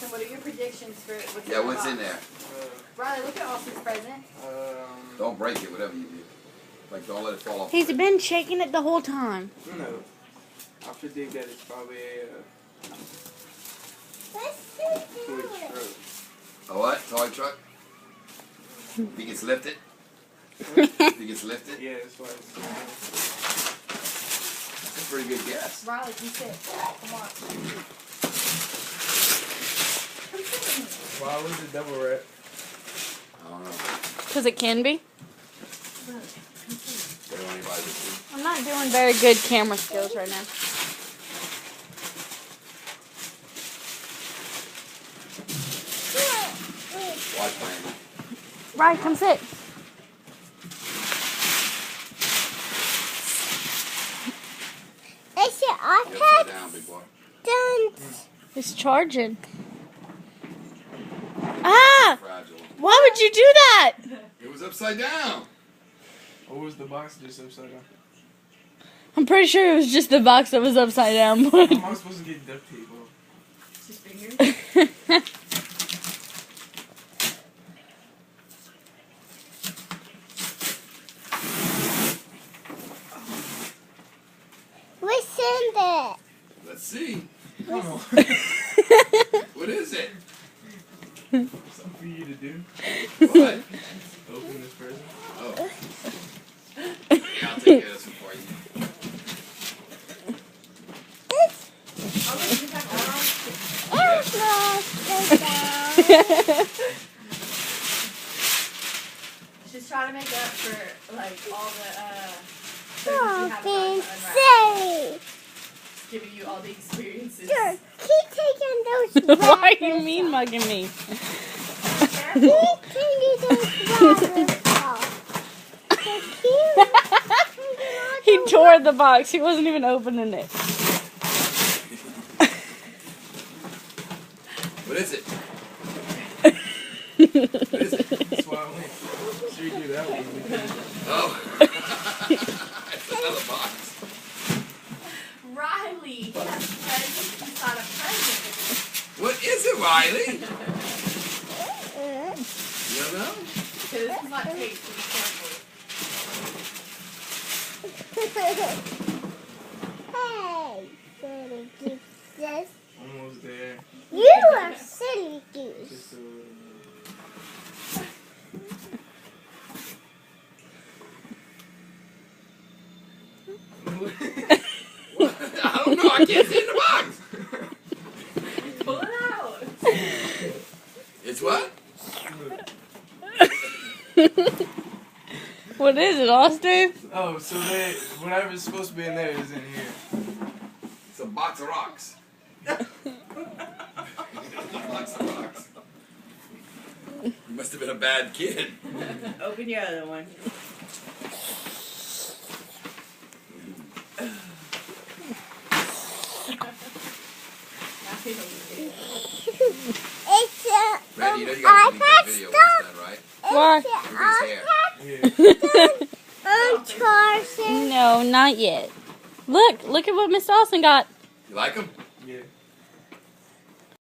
Austin, what are your predictions for what's in Yeah, the what's box? in there? Riley, look at Austin's present. Don't break it, whatever you do. Like, don't let it fall off. He's been shaking it the whole time. No. I predict that it's probably a toy truck. A what? Toy truck? If he gets lifted? If he gets lifted? Yeah, that's why it's That's a pretty good guess. Riley, come sit. Come on. Come sit with me. Why was it double wrap? I don't know. Because it can be. Riley, come sit. They don't anybody to see. I'm not doing very good camera skills right now. Watch Miami. Right, come sit. It's your Get upside iPad down, big boy. done. It's charging. Ah! Fragile. Why would you do that? It was upside down. Or was the box just upside down? I'm pretty sure it was just the box that was upside down. How am I supposed to get duct tape off? Just fingers. What's in there? Let's see. Come on. What is it? Something for you to do. What? Open this present. Oh. Yeah, I'll take care of this one for you. Oh, wait, you have all It's not She's trying to make up for, like, all the, things you something haven't gotten to unwrap. silly. Giving you all the experiences. Sure, keep taking those Why are you wrappers mean off. mugging me? Keep taking those wrappers off. So keep He tore the box. He wasn't even opening it. What is it? What is it? That's why I went. Sure, do that one. Because Oh. It's another box. Riley, that's present inside a present. What is it, Riley? Uh, You don't know? Okay, this is not tape, so be careful. Hey, silly goose. almost there. You are silly goose. Just a I don't know. I can't see in the box. Pull it out. It's what? What is it, Austin? Oh, so they whatever's supposed to be in there is in here. It's a box of rocks. A box of rocks. You must have been a bad kid. Open your other one. It's a Randy, you know you gotta delete that iPad video when stuff. it's done, right? Why? It's Look at his hair. Yeah. uncharged. No, not yet. Look at what Miss Dawson got. You like him?